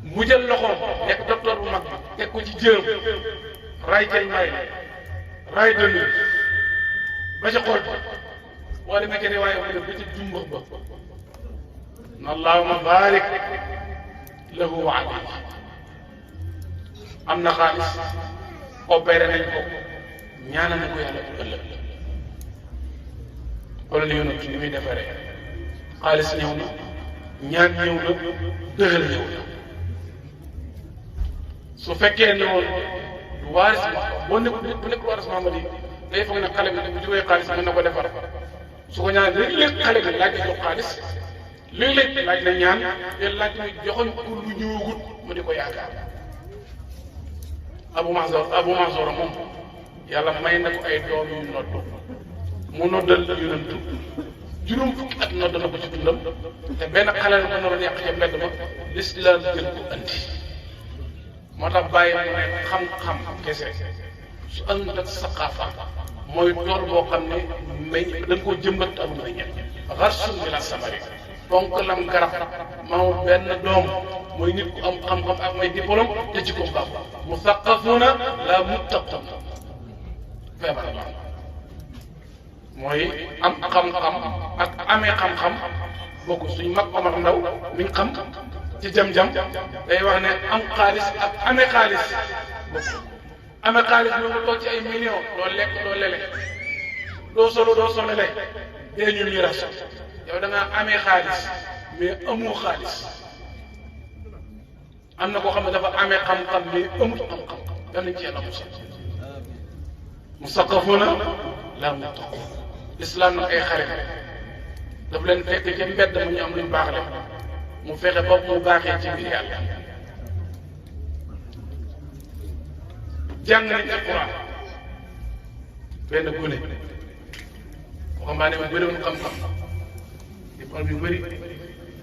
mu jël loxoom nekk docteur bu mag teg ko ci jërëm raay jël raay dënnu ba ca xool boo demee ca waaye mu def ba ca jumbax ba na allahumma barik lahu wa alayhi am na xaalis opéré nañ ko ñaanal na ko yàlla bu ëllëg wala li yonent ni muy defaree xaalis ñëw na ñaan ñëw na dëxal ñëw na su fekkee ne woon du waaris boo nekk bu nekk waaris Muhammad yi day foog ne xale bi bu jógee xaalis mën na ko defar su ko ñaan léeg-léeg xale bi laaj na jox xaalis léeg-léeg laaj na ñaan léeg laaj na joxoñ ko lu ñëwagut mu di ko yaakaar Abu Mansour moom yàlla may na ko ay doom yu nodd mu noddal yonentu juróom fukki at nodd na ko ci dundam te benn xale la ko naroon yàq ca mbedd ma lislaam jël ko andi moo tax bàyyi mu ne xam-xam kese su ànd ak saqaafa mooy tool boo xam ne meñ da nga koo jëmbat am meññet xarsun bi la samari ponk lam garab maamul benn doom mooy nit ku am xam-xam ak may diplôme te ci ko baax musaqafuuna la muttaqun feebar la mooy am xam-xam ak amee xam-xam bokk suñ mag Omar Ndaw mi ngi xam ci jam-jam day wax ne am xaalis ak amee xaalis bokk amee xaalis ñoo ngi toog ci ay millions doo lekk doo lele doo solele dee ñu ñu ras yow da ngaa amee xaalis mais amoo xaalis am na koo xam ne dafa amee xam-xam mais amul xam-xam dam nañ ci yàlla musaqafuuna laa muttaqun islam nag ay xarit daf leen fekk ca mbedd mu ñu am luñ baax le mu fexe ba mu baaxee ci biir yàlla jàng nañ alquran benn gune waxambaane ma bëriwoon xam-xam di par bi bëri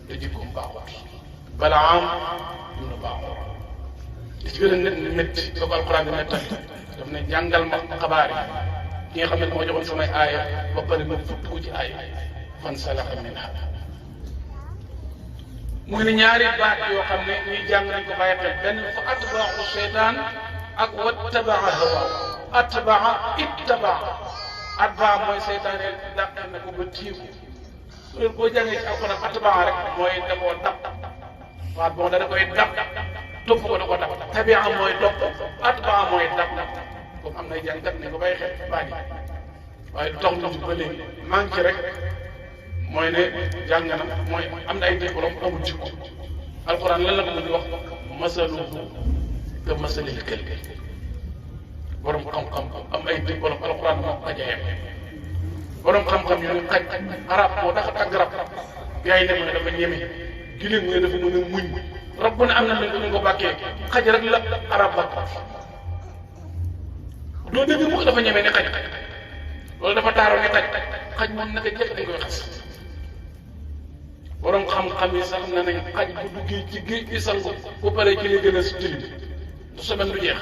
te jikkoom baaxut bala am mun a baaxut li ci gën a net métti soo ko alquran bi nettal daf ne jàngal ma xabaar yi ki nga xam ne moo joxoon samay aaya ba pare ma futt ko ci aaya fan salaxa minha muy ne ñaari baat yoo xam ne ñuy jàng nañ ko bàyyi xel benn fa atbaaxu seytaan ak wattabaa hawaa ittabaa atbaa mooy seytaan yi dàq na ko ba tiiku loolu boo jàngee ci alxuraan atbaa rek mooy da koo dab waat boo da koy dab topp ko da ko dab tabia mooy topp atbaa mooy dab comme am nay jàngkat ne ko bàyyi xel baat yi waaye du tax ñu ci ba léegi manqué rek mooy ne jàng na mooy am na ay diplôme amul jikko alxuraan lan la ko mën wax masaluhu ka masalil kalbi borom xam-xam am ay diplôme alxuraan moo ko jayem borom xam-xam yu ne xaj arab moo tax tàgg rab yaay ne mu ne dafa ñeme giléem mu ne dafa mën a muñ rab bu ne am na lu ko bàkkee xaj rek la arab bàkk doo dégg mu dafa ñeme ne xaj loolu dafa taaroo ne xaj moom naka jekk dañ koy xas borom xam-xam yi sax na nañ xaj bu duggee ci géej gi sangu bu paree ci li gën a tilim du semaine du jeex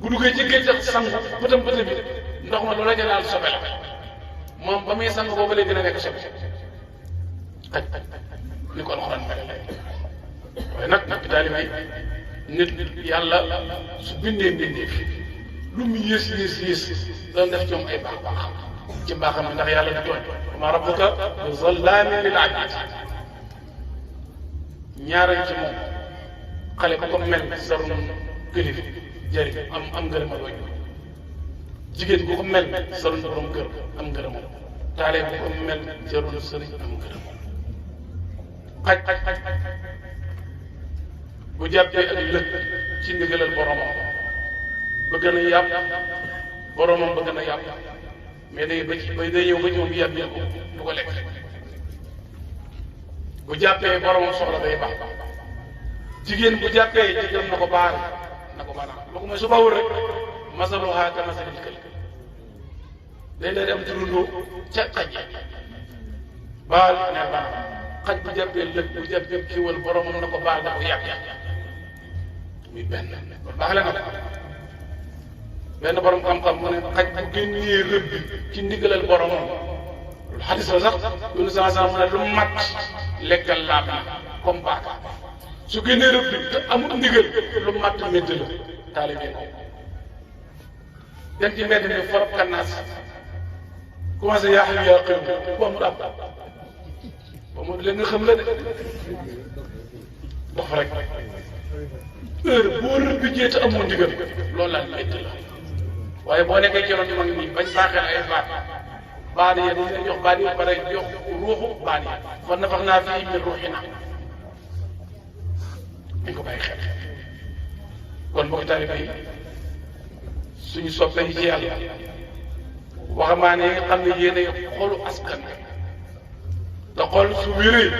bu duggee ci géej sax sangu bëtam bi ndox ma loola jëlaal sobe la moom ba muy sangu boobu lay gën a nekk sobe xaj ni ko alxuraan mel waaye nag taalibe nit yàlla su bindee fi lu mu yées doon def ci moom ay baax ci mbaaxam bi ndax yàlla du tooñ ma rabbuka bi zallaamin lil abiid ñaarañ ci moom xale bu ko mel sarun këlif jëriñ am ngërëma doy jigéen bu ko mel sarun borom kër am ngërëma taale bu ko mel sarun sëriñ am ngërëma xaj bu jàppee ak lëg ci ndigalal boromam bëgg na yàpp boromam bëgg na yàpp mais day ñëw ba ñëw bi yàpp ko du ko lekk bu jàppee boromam soxla day baax jigéen bu jàppee jigéen na ko baal lu ko mooy su bawul rek masaluhaa ka masalil kalbi day dem turundoo ca xaj baal ne baax xaj bu jàppee lëg bu jàppee kiwal boromam na ko baal da ko yàq muy benn kon baax la nag benn borom xam-xam mu ne xaj bu génnee rëbb ci ndigalal boromam lu xadis la sax yunu saa mu ne lu mat lekkal laab na comme baaka su génnee rëbb te amul ndigal lu mat médd la taalibe ko dem ci mbedd mi forop kannaas commencé yaa xam yaa xëy bu amul ab ba mu leen nga xam la de dox rek heure boo rëbb jee te amul ndigal loolu la médd la waaye boo nekkee ci ron mag nii bañ baaxee ay baat yi dañ lay jox baat yi ba pare jox ruuxu baat yi kon nafax naa fii min ruuxina dañ ko bàyyi xel kon mbokki taalibe yi suñu soppee yi ci yàlla waxambaane yi nga xam ne yéenay xolu askan te xol su wéree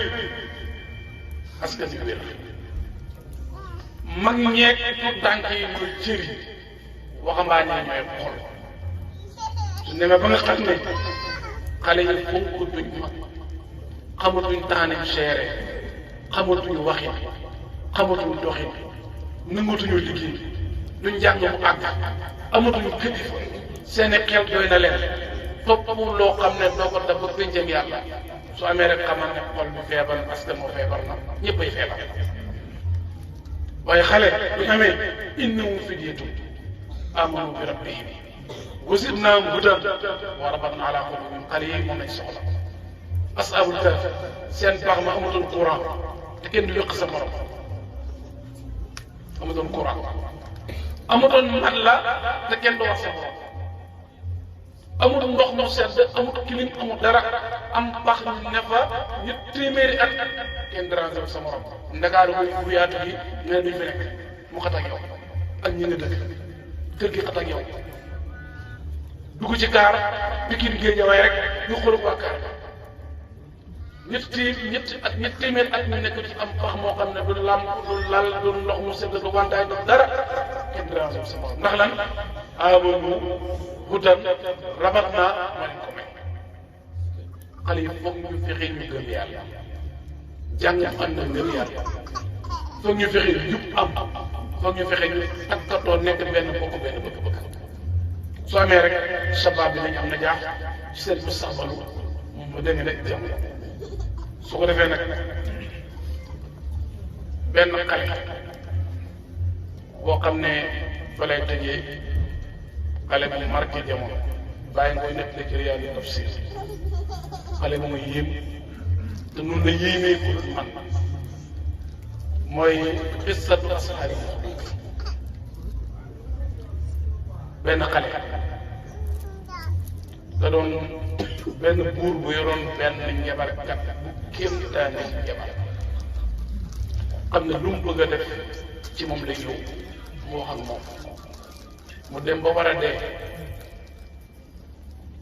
askan bi wér mag ñeeg tout tànk yi ñooy cëri waxambaane yi ñooy xol su demee ba nga xam ne xale yi fonkatuñ mag xamatuñ taanam seere xamatuñ waxin xamatuñ doxin nangatuñu liggéey duñ jàng mu àgg amatuñu kilifa seeni xel doy na leen topp loo xam ne doo ko def ba pénceeg yàlla su amee rek xamal ne xol bi feebar parce que moo feebar na ñëppay feebar waaye xale bu amee innahum fityatun aamanu bi rabbihim wa zidnaahum hudan wa rabatna ala qulubihim xale yi moom lañ soxla ashabul kahf seen baax ma amatul courant te kenn du yëq sa morom amatul courant amutoon mat la te kenn du wax sa borom amul ndox mu sedd amul kilim amul dara am pax ne fa ñu téeméeri at kenn déranger sa morom ndakaaru bu yaatu gi nga duñ fi nekk mu xat ak yow ak ñi nga dëkk kër gi xat ak yow dugg ci kaar Pikine Guédiawaye rek ñu xool waa kaar ñett téeméer at ñu nekk ci am pax moo xam ne du làmp du lal du ndox mu sedd du wantaay du dara kenn déranger sa morom ndax lan amanu hudan rabatna moo leen ko may xale yi foog ñu fexe ñu gëm yàlla jàng am na ngëm yàlla foog ñu fexe jub am foog ñu fexe ñu takkatoo nekk benn bokk benn bëgg-bëgg soo amee rek sabab bi nañ am na jaax ci seen mustaqbalu mu dégg rek jëm su ko defee nag benn xale boo xam ne fa lay tëjee xale bu marqué jamono bàyyi ngoy nekk la ci Riyaadu tafsir xale bu ma yéem te nun la yéemee ko man mooy qissatu ashaari benn xale da doon benn buur bu yoroon benn njabarkat bu kéemtaane njabar xam ne lu mu bëgg a def ci moom la ñëw mu wax ak moom mu dem ba war a dee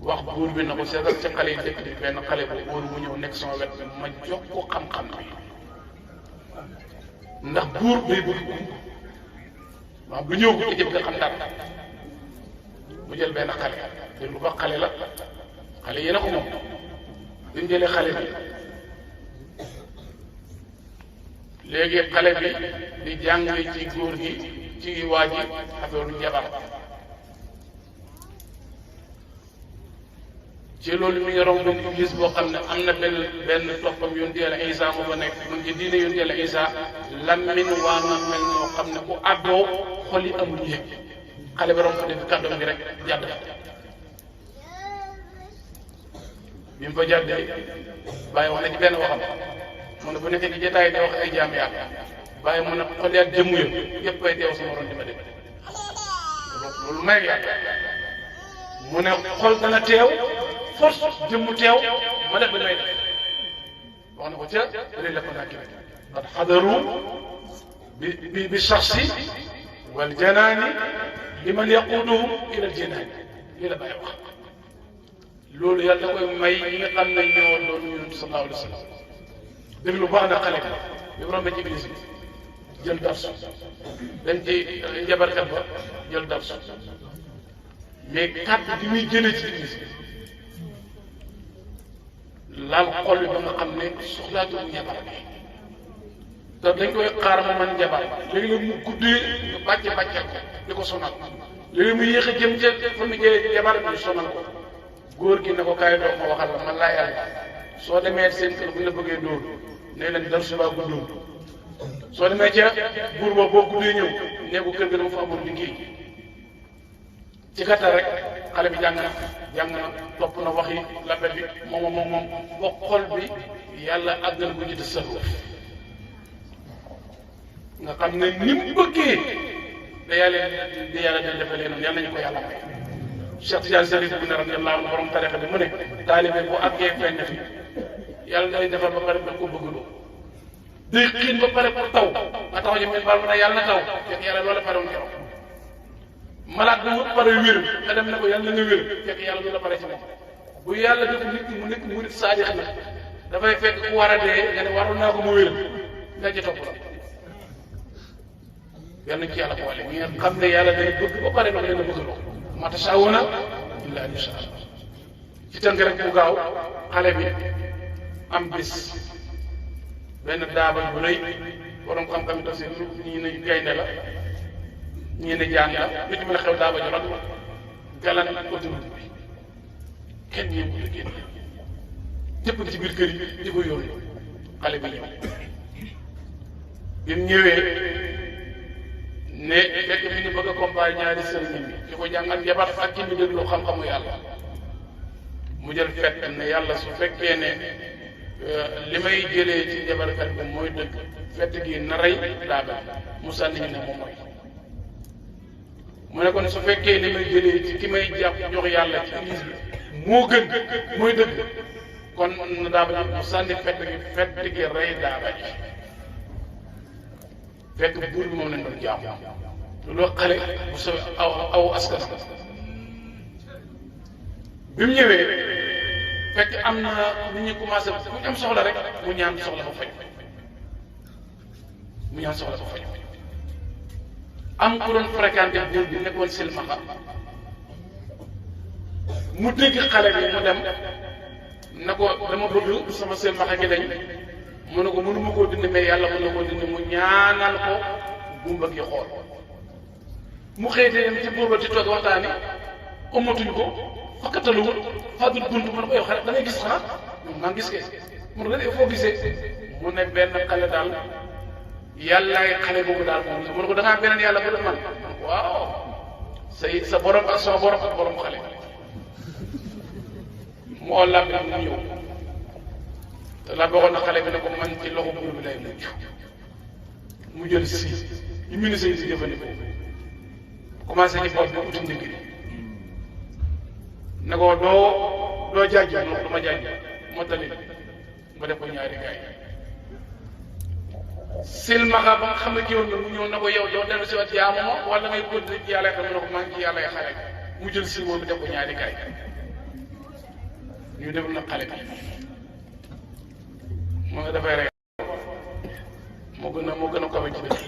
wax buur bi na ko seetal ci xale yi dëkk bi benn xale bu góor mu ñëw nekk sama wet bi ma jox ko xam-xam bi ndax buur day bëgg waaw bu ñëw ko te jëm nga xam dara mu jël benn xale déglu ba xale la xale yéen a ko moom bi mu jëlee xale bi léegi xale bi di jàng ci góor gi ci waa ji affaire njabar ci loolu mi ngi romb gis boo xam ne am na benn toppam yonent Yàlla Isa moo fa nekk mu ngi ci diine yonent Yàlla Isa lammin waa na mel noo xam ne ku àddoo xol yi amul yëg xale bi romb fa def kàddoom gi rek jàdd bi mu fa jàddee bàyyi wax na ci benn waxam mu ne bu nekkee ci jotaay di wax ay jaam yàlla bàyyi mu ne xol yaat jëmm yëpp ay teew sama ron di ma dem loolu may yàlla mu ne xol dana teew force jëmmu teew ma def li may def wax na ko ca réy la ko nakki qad xadaru bi shaxsi wal janaani liman yaquuduhum ila al jinaani lii la bàyyi wax loolu yàlla da koy may ñi nga xam ne ñoo doon yonent sallallahu alayhi wa sallam déglu baax na xale bi mu rombee ci église bi jël darsu dem ci njabarkat ba jël darsu mais kàddu bi muy jëlee ci église bi laal xol bi ba nga xam ne soxlaatul njabar bi te dañ koy xaar mu man jabar léegi-léegi mu guddee ñu bàcce ko di ko sonal léegi mu yéex a jëm ca fa mu jëlee jabar ñu sonal ko góor gi ne ko kaay doog ma waxal la man laa yàlla soo demee seen kër bu ñu la bëggee dóor ne leen dara subaa guddóor soo demee ca buur ba boo guddee ñëw ne ko kër ga dama fa amul liggéey ci gàttal rek xale bi jàng na topp na wax yi labbe bi moom ba xol bi yàlla àggal ko ci tasawuf nga xam ne ni mu bëggee da yàlla da defalee noonu yàlla nañu ko yàlla may Cheikh Tidiane Chérif bu ne radiyallahu anhu borom tarixa bi mu ne taalibe bu àggee fenn fi yàlla day defar ba pare da ko bëgg loo day xiin ba pare pour taw nga taw ñu mel baal mu ne yàlla na taw fekk yàlla loola pare woon keroog malaat na mu pare wér nga dem ne ko yàlla na nga wér fekk yàlla loola pare ci moom bu yàlla def nit ki mu nekk murit saadix na dafay fekk ku war a dee nga ne waroon naa ko mu wér nga ci topp la yàlla nañ ci yàlla boole ñi nga xam ne yàlla day bëgg ba pare nag leen a bëgg loo ma tashaawuna illaa an yashaa Allah ci tënk rek bu gaaw xale bi am bis benn daaba bu rëy borom xam-xam yi tafsir ñii ne gaynde la ñii ne jaan la lu ci mën a xew daaba ju rag galan autoroute bi kenn ñëw la génn ñëpp ci biir kër yi di ko yónni xale bi ñëw bi mu ñëwee ne fekk mi ngi bëgg a comparer ñaari sëriñ bi di ko jàngal jabar ak ci mi déglu xam-xamu yàlla mu jël fett ne yàlla su fekkee ne li may jëlee ci jabarkat bi mooy dëgg fett gi na rey daaba mu sànni ñu ne moom mooy mu ne kon su fekkee li may jëlee ci ki may jàpp jox yàlla ci église bi moo gën mooy dëgg kon na daaba ji mu sànni fett gi rey daaba ji fekk buur bi moom lañ doon jaamu loolu xale bu sa aw askan bi mu ñëwee fekk am na nit ñi commencé bu ñu am soxla rek mu ñaan soxla ba faj am ku doon fréquenté buur bi nekkoon silmaxa mu dégg xale bi mu dem ne ko dama bëgg sama silmaxa gi dañ mu ne ko mënuma koo dindi mais yàlla mën na koo dindi mu ñaanal ko gumba gi xool mu xëyte dem ci buur ba di toog waxtaani ëmmatuñ ko fakkataluwul fàddul bunt mu ne ko yow xale da ngay gis xanaa maa ngi gis kay mu ne ko foo gisee mu ne benn xale daal yàllaay xale boobu daal moom mu ne ko da ngaa beneen yàlla bu dul man waaw sa borom ak sama borom ak borom xale mu oo làmb mu ñëw te la waxoon na xale bi ne ko man ci loxo buur bi lay mucc mu jël si yu ministre yi di jëfandikoo commencé ci bopp bi uti ndigg ne ko doo jaaj no du ma jaaj moo tali ma def ko ñaari gaay silmaxa ba nga xam ne jiwoon na mu ñëw na ko yow doo dellu si waat jaamu ma wala ngay continuer ci yàlla xam ne ko maa ngi ci yàlla xale mu jël si moom bi def ko ñaari gaay ñu def na xale bi moo nga dafay rek moo gën a kawe ci dëkk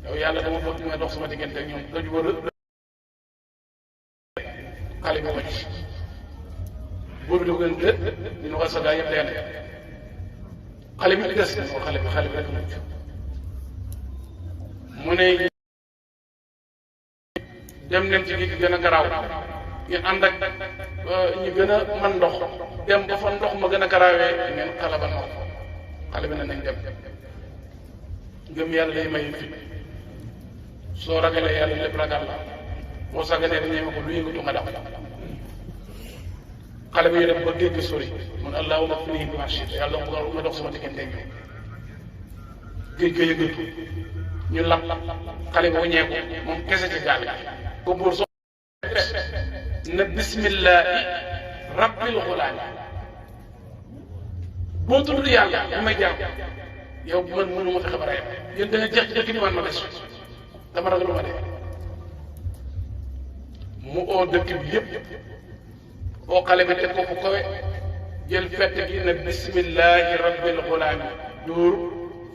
yow yàlla dama bëgg nga dox sama diggante ak ñoom dañu war a xale bi wàcc boobu da ko gën dë dina ko sa gaa yëpp leen xale bi des na xale bi rek mucc mu ne dem leen ci gi gën a garaaw ñu ànd ak ñu gën a man ndox dem ba fa ndox ma gën a garaawee ngeen xalaba ndox xale bi ne nañ dem ngëm yàlla day may fit soo ragalee yàlla lépp ragal la boo sàgganee dañuy ma ko lu yëngatu nga daw xale bi ñu dem ba géej gi sori mun allahumma kfini bimaa shi'ta yàlla nga dox sama diggante ñoom géej ga yëngatu ñu lam xale bi wëññeeku moom kese ci gaal ko buur soo ne bismillahi rabbil xulaam boo tudd yàlla bu may jàmm yow man mënu ma fexe ba rey yéen da nga jeex ci dëkk bi man ma des dama ragal lu ma dee mu oo dëkk bi yëpp oo xale bi teg ko fu kawe jël fett gi ne bismillahi rabbil xulaam dóor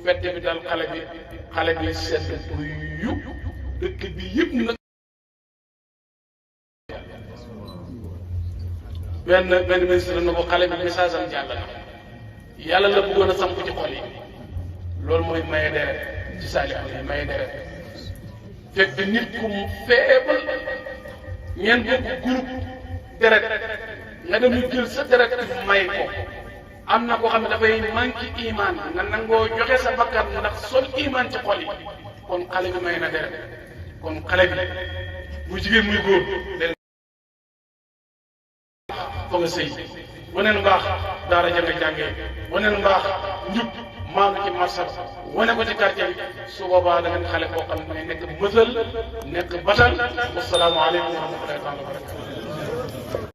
fett bi dal xale bi sedd yu dëkk bi yëpp nag benn ministre na ko xale bi message am jàll na yàlla la bëggoon a samp ci xol yi loolu mooy maye deret ci saalixoon yi maye deret fekk nit ku mu feebal ngeen bokk groupe deret nga dem ñu jël sa deret may ko am na koo xam ne dafay manqué iman nga nangoo joxe sa bakkan ndax sol iman ci xol yi kon xale bi may na deret kon xale bi muy jigéen muy góor fa nga sëy waneen mbaax daara ja nga jàngee waneen mbaax njub maanu ci marsab wane ko ci quartier bi su boobaa da nga xale koo xam ne nekk mësal nekk batal wasalaamu aleykum wa rahmatullahi taala wa barakatu